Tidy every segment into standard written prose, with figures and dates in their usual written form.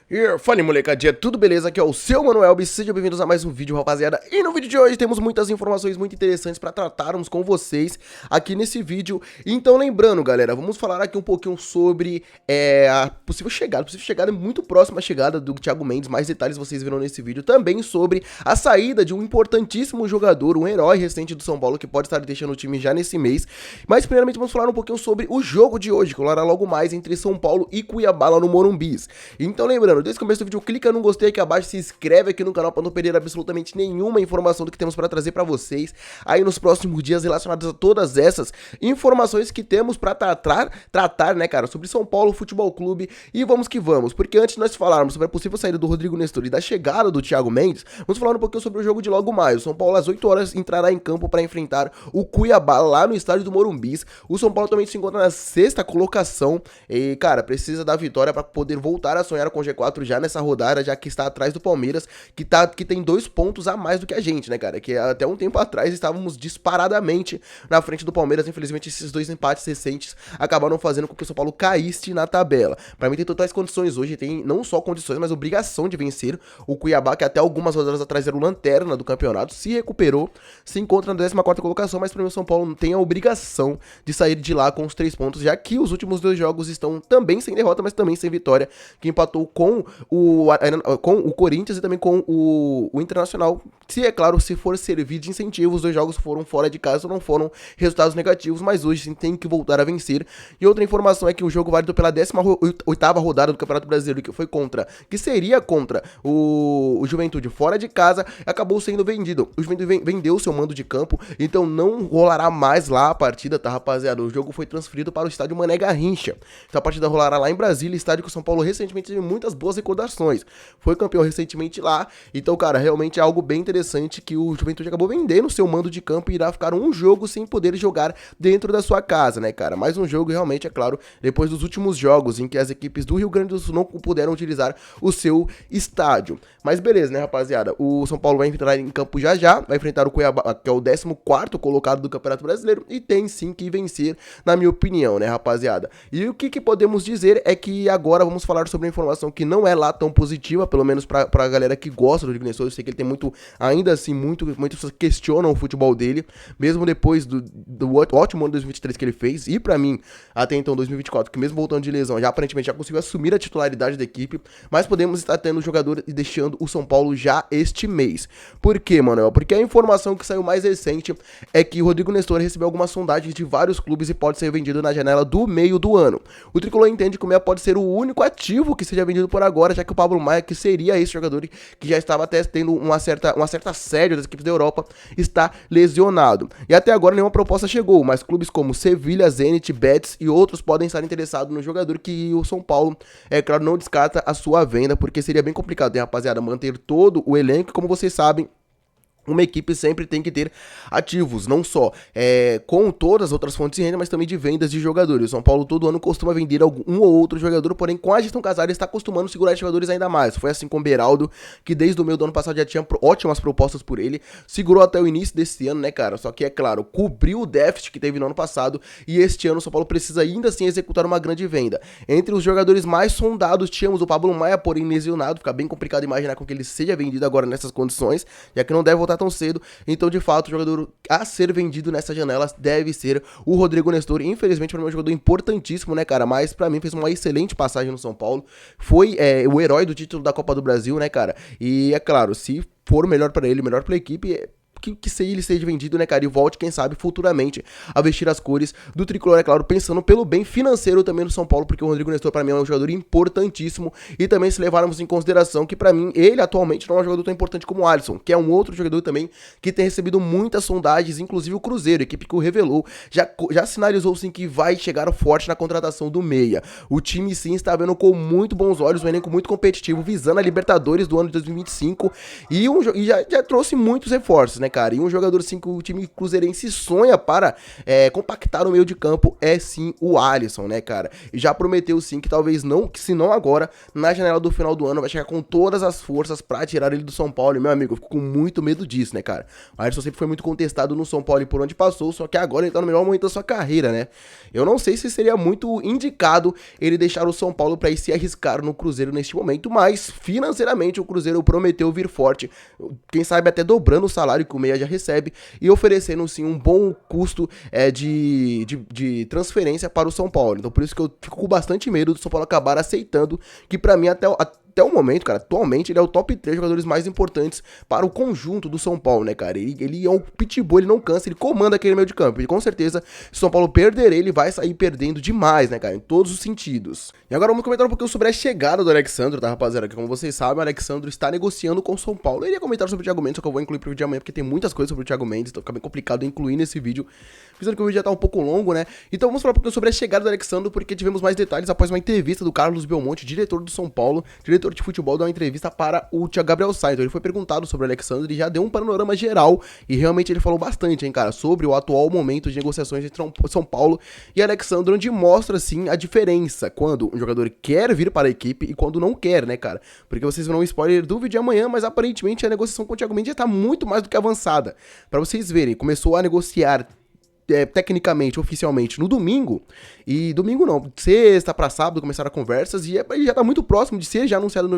E fala molecadinha, tudo beleza? Aqui é o seu Manuel, sejam bem-vindos a mais um vídeo, rapaziada. E no vídeo de hoje temos muitas informações muito interessantes pra tratarmos com vocês aqui nesse vídeo. Então lembrando, galera, vamos falar aqui um pouquinho sobre a possível chegada muito próxima à chegada do Thiago Mendes. Mais detalhes vocês verão nesse vídeo. Também sobre a saída de um importantíssimo jogador, um herói recente do São Paulo que pode estar deixando o time já nesse mês. Mas primeiramente vamos falar um pouquinho sobre o jogo de hoje, que rolará logo mais entre São Paulo e Cuiabá lá no Morumbis. Então lembrando, desde o começo do vídeo, clica no gostei aqui abaixo, se inscreve aqui no canal para não perder absolutamente nenhuma informação do que temos para trazer para vocês aí nos próximos dias relacionados a todas essas informações que temos para tratar, né, cara, sobre São Paulo Futebol Clube. E vamos que vamos, porque antes de nós falarmos sobre a possível saída do Rodrigo Nestor e da chegada do Thiago Mendes, vamos falar um pouquinho sobre o jogo de logo mais. O São Paulo às 8 horas entrará em campo para enfrentar o Cuiabá lá no estádio do Morumbis. O São Paulo também se encontra na sexta colocação e, cara, precisa da vitória para poder voltar a sonhar com o G4 já nessa rodada, já que está atrás do Palmeiras, que tem 2 pontos a mais do que a gente, né, cara? Que até um tempo atrás estávamos disparadamente na frente do Palmeiras. Infelizmente, esses 2 empates recentes acabaram fazendo com que o São Paulo caísse na tabela. Pra mim tem totais condições hoje, tem não só condições, mas obrigação de vencer o Cuiabá, que até algumas rodadas atrás era o lanterna do campeonato, se recuperou, se encontra na 14ª colocação, mas pra mim o São Paulo tem a obrigação de sair de lá com os 3 pontos, já que os últimos 2 jogos estão também sem derrota, mas também sem vitória, que empatou com o Corinthians e também com o Internacional. Se é claro, se for servir de incentivo, os 2 jogos foram fora de casa, não foram resultados negativos, mas hoje sim tem que voltar a vencer. E outra informação é que o jogo válido pela 18ª rodada do Campeonato Brasileiro, que seria contra o Juventude fora de casa, acabou sendo vendido. O Juventude vendeu seu mando de campo, então não rolará mais lá a partida, tá, rapaziada? O jogo foi transferido para o estádio Mané Garrincha. Então a partida rolará lá em Brasília, estádio que o São Paulo recentemente teve muitas boas recordações. Foi campeão recentemente lá, então, cara, realmente é algo bem interessante que o Juventude acabou vendendo seu mando de campo e irá ficar um jogo sem poder jogar dentro da sua casa, né, cara? Mais um jogo realmente, é claro, depois dos últimos jogos em que as equipes do Rio Grande do Sul não puderam utilizar o seu estádio. Mas beleza, né, rapaziada? O São Paulo vai entrar em campo já, vai enfrentar o Cuiabá, que é o 14º colocado do Campeonato Brasileiro, e tem sim que vencer, na minha opinião, né, rapaziada? E o que podemos dizer é que agora vamos falar sobre uma informação que não é lá tão positiva, pelo menos pra galera que gosta do Rodrigo Nestor. Eu sei que ele tem muito, ainda assim, muitas pessoas questionam o futebol dele, mesmo depois do ótimo ano de 2023 que ele fez, e pra mim, até então 2024, que mesmo voltando de lesão, já aparentemente já conseguiu assumir a titularidade da equipe, mas podemos estar tendo o jogador e deixando o São Paulo já este mês. Por quê, Manuel? Porque a informação que saiu mais recente é que o Rodrigo Nestor recebeu algumas sondagens de vários clubes e pode ser vendido na janela do meio do ano. O Tricolor entende que o Meia pode ser o único ativo que seja vendido por agora, já que o Pablo Maia, que seria esse jogador que já estava até tendo uma certa assédio das equipes da Europa, está lesionado. E até agora nenhuma proposta chegou, mas clubes como Sevilha, Zenit, Betis e outros podem estar interessados no jogador, que o São Paulo, é claro, não descarta a sua venda, porque seria bem complicado, né, rapaziada, manter todo o elenco. Como vocês sabem, uma equipe sempre tem que ter ativos, não só com todas as outras fontes de renda, mas também de vendas de jogadores. O São Paulo todo ano costuma vender um ou outro jogador, porém com a gestão Casares está acostumando a segurar os jogadores ainda mais. Foi assim com o Beraldo, que desde o meio do ano passado já tinha ótimas propostas por ele, segurou até o início desse ano, né, cara? Só que, é claro, cobriu o déficit que teve no ano passado, e este ano o São Paulo precisa ainda assim executar uma grande venda. Entre os jogadores mais sondados tínhamos o Pablo Maia, porém lesionado. Fica bem complicado imaginar com que ele seja vendido agora nessas condições, já que não deve voltar tão cedo. Então, de fato, o jogador a ser vendido nessa janela deve ser o Rodrigo Nestor. Infelizmente, para mim é um jogador importantíssimo, né, cara? Mas pra mim fez uma excelente passagem no São Paulo. Foi o herói do título da Copa do Brasil, né, cara? E é claro, se for melhor para ele, melhor pra equipe, que ele seja vendido, né, cara, e volte, quem sabe, futuramente a vestir as cores do Tricolor, é claro, pensando pelo bem financeiro também do São Paulo, porque o Rodrigo Nestor, pra mim, é um jogador importantíssimo. E também se levarmos em consideração que, pra mim, ele atualmente não é um jogador tão importante como o Alisson, que é um outro jogador também que tem recebido muitas sondagens, inclusive o Cruzeiro, equipe que o revelou, já sinalizou, sim, que vai chegar forte na contratação do meia. O time, sim, está vendo com muito bons olhos um elenco muito competitivo, visando a Libertadores do ano de 2025, e já trouxe muitos reforços, né, né, cara? E um jogador, sim, que o time cruzeirense sonha para compactar no meio de campo é, sim, o Alisson, né, cara? E já prometeu, sim, que talvez não, que se não agora, na janela do final do ano, vai chegar com todas as forças pra tirar ele do São Paulo. E, meu amigo, eu fico com muito medo disso, né, cara? O Alisson sempre foi muito contestado no São Paulo e por onde passou, só que agora ele tá no melhor momento da sua carreira, né? Eu não sei se seria muito indicado ele deixar o São Paulo pra ir se arriscar no Cruzeiro neste momento, mas financeiramente o Cruzeiro prometeu vir forte, quem sabe até dobrando o salário que o Meia já recebe e oferecendo, sim, um bom custo de transferência para o São Paulo. Então por isso que eu fico com bastante medo do São Paulo acabar aceitando, que pra mim até o momento, cara, atualmente ele é o top 3 jogadores mais importantes para o conjunto do São Paulo, né, cara? Ele é um pitbull, ele não cansa, ele comanda aquele meio de campo. E com certeza, se o São Paulo perder ele, vai sair perdendo demais, né, cara? Em todos os sentidos. E agora vamos comentar um pouquinho sobre a chegada do Alexandro, tá, rapaziada? Que como vocês sabem, o Alexandro está negociando com o São Paulo. Eu iria comentar sobre o Thiago Mendes, só que eu vou incluir pro vídeo de amanhã, porque tem muitas coisas sobre o Thiago Mendes, então fica bem complicado incluir nesse vídeo, pensando que o vídeo já tá um pouco longo, né? Então vamos falar um pouquinho sobre a chegada do Alexandro, porque tivemos mais detalhes após uma entrevista do Carlos Belmonte, diretor do São Paulo, diretor de futebol, deu uma entrevista para o Gabriel Sainz. Então ele foi perguntado sobre o Alexandre e já deu um panorama geral e realmente ele falou bastante, hein, cara, sobre o atual momento de negociações entre São Paulo e Alexandre, onde mostra, sim, a diferença quando um jogador quer vir para a equipe e quando não quer, né, cara? Porque vocês verão um spoiler do vídeo de amanhã, mas aparentemente a negociação com o Thiago Mendes já tá muito mais do que avançada. Para vocês verem, começou a negociar tecnicamente, oficialmente, no domingo, e domingo não, sexta pra sábado começaram as conversas, e já tá muito próximo de ser já anunciado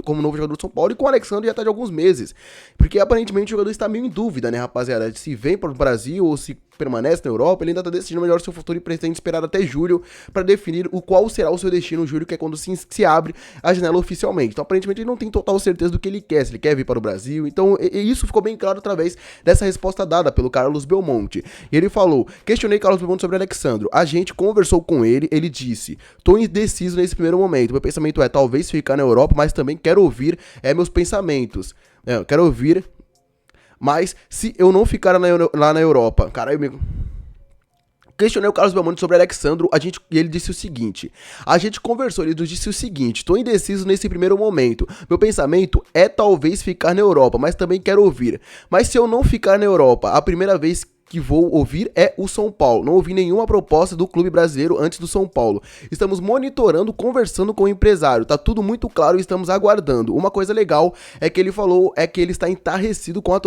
como novo jogador do São Paulo, e com o Alexandre já tá de alguns meses, porque aparentemente o jogador está meio em dúvida, né, rapaziada, se vem para o Brasil ou se permanece na Europa. Ele ainda tá decidindo melhor o seu futuro e pretende esperar até julho para definir qual será o seu destino, julho, que é quando se abre a janela oficialmente. Então, aparentemente, ele não tem total certeza do que ele quer, se ele quer vir para o Brasil. Então, isso ficou bem claro através dessa resposta dada pelo Carlos Belmonte. E ele falou: questionei Carlos Belmonte sobre Alexandro. A gente conversou com ele, ele disse: tô indeciso nesse primeiro momento. Meu pensamento é talvez ficar na Europa, mas também quero ouvir meus pensamentos. Quero ouvir. Mas se eu não ficar lá na Europa, caralho, amigo. Questionei o Carlos Belmonte sobre Alexandro, e ele disse o seguinte: a gente conversou, ele disse o seguinte: tô indeciso nesse primeiro momento. Meu pensamento é talvez ficar na Europa, mas também quero ouvir. Mas se eu não ficar na Europa, a primeira vez que vou ouvir é o São Paulo. Não ouvi nenhuma proposta do clube brasileiro antes do São Paulo. Estamos monitorando, conversando com o empresário. Tá tudo muito claro e estamos aguardando. Uma coisa legal é que ele falou que ele está entarrecido com a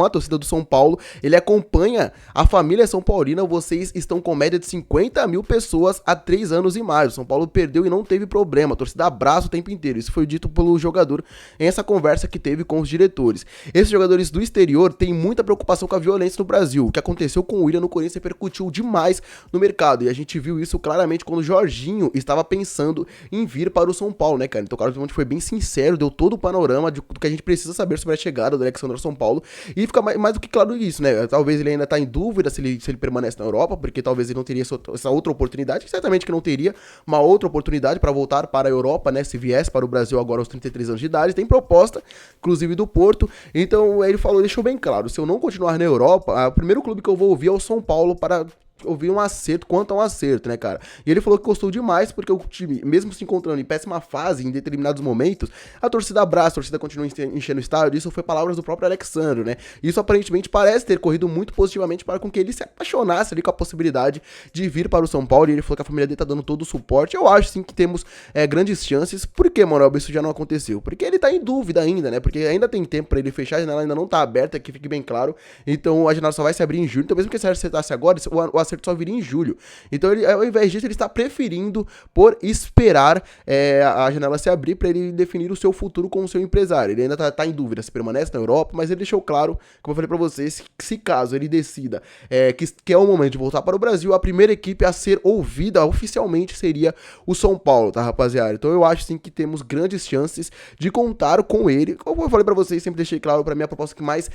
torcida do São Paulo. Ele acompanha a família São Paulina. Vocês estão com média de 50 mil pessoas há 3 anos e mais. O São Paulo perdeu e não teve problema. A torcida abraça o tempo inteiro. Isso foi dito pelo jogador em essa conversa que teve com os diretores. Esses jogadores do exterior têm muita preocupação com a violência no Brasil. O que aconteceu com o William no Corinthians repercutiu demais no mercado, e a gente viu isso claramente quando o Jorginho estava pensando em vir para o São Paulo, né, cara? Então o Carlos Belmonte foi bem sincero, deu todo o panorama do que a gente precisa saber sobre a chegada do Alexandre ao São Paulo, e fica mais do que claro isso, né? Talvez ele ainda tá em dúvida se ele permanece na Europa, porque talvez ele não teria essa outra oportunidade, certamente que não teria uma outra oportunidade para voltar para a Europa, né, se viesse para o Brasil agora aos 33 anos de idade. Tem proposta, inclusive do Porto. Então ele falou, deixou bem claro: se eu não continuar na Europa, o primeiro clube que eu vou ouvir é o São Paulo para ouvir um acerto quanto a um acerto, né, cara? E ele falou que gostou demais porque o time, mesmo se encontrando em péssima fase em determinados momentos, a torcida abraça, a torcida continua enchendo o estádio. Isso foi palavras do próprio Alexandre, né? Isso aparentemente parece ter corrido muito positivamente para com que ele se apaixonasse ali com a possibilidade de vir para o São Paulo, e ele falou que a família dele tá dando todo o suporte. Eu acho, sim, que temos grandes chances. Por que, Manuel, isso já não aconteceu? Porque ele tá em dúvida ainda, né? Porque ainda tem tempo para ele fechar, a janela ainda não tá aberta, que fique bem claro. Então a janela só vai se abrir em julho. Então mesmo que se acertasse agora, o acerto só viria em julho. Então ele, ao invés disso, ele está preferindo por esperar a janela se abrir para ele definir o seu futuro com o seu empresário. Ele ainda tá em dúvida se permanece na Europa, mas ele deixou claro, como eu falei para vocês, que se caso ele decida que é o momento de voltar para o Brasil, a primeira equipe a ser ouvida oficialmente seria o São Paulo, tá, rapaziada? Então eu acho, sim, que temos grandes chances de contar com ele. Como eu falei para vocês, sempre deixei claro, para mim a proposta que mais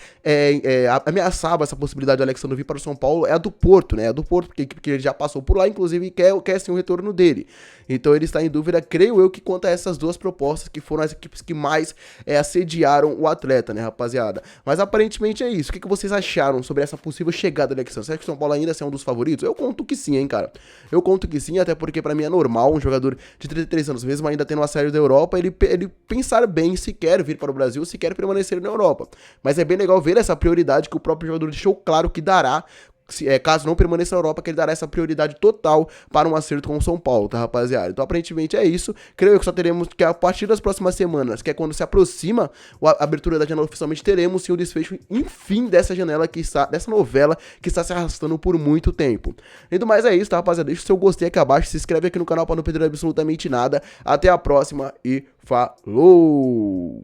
ameaçava essa possibilidade do Alexandre vir para o São Paulo é a do Porto, né? A do Porto, porque ele já passou por lá, inclusive quer sim o retorno dele. Então ele está em dúvida, creio eu, que quanto a essas duas propostas, que foram as equipes que mais assediaram o atleta, né, rapaziada? Mas aparentemente é isso. O que vocês acharam sobre essa possível chegada do Alexandre? Você acha que o São Paulo ainda é um dos favoritos? Eu conto que sim, hein, cara. Eu conto que sim, até porque pra mim é normal um jogador de 33 anos, mesmo ainda tendo uma série da Europa, ele pensar bem se quer vir para o Brasil, se quer permanecer na Europa. Mas é bem legal ver essa prioridade que o próprio jogador deixou claro que dará, caso não permaneça na Europa, que ele dará essa prioridade total para um acerto com o São Paulo, tá, rapaziada? Então, aparentemente é isso. Creio eu que só teremos, que a partir das próximas semanas, que é quando se aproxima a abertura da janela oficialmente, teremos sim o desfecho, enfim, dessa janela que está, dessa novela que está se arrastando por muito tempo. E do mais é isso, tá, rapaziada? Deixa o seu gostei aqui abaixo, se inscreve aqui no canal para não perder absolutamente nada. Até a próxima e falou!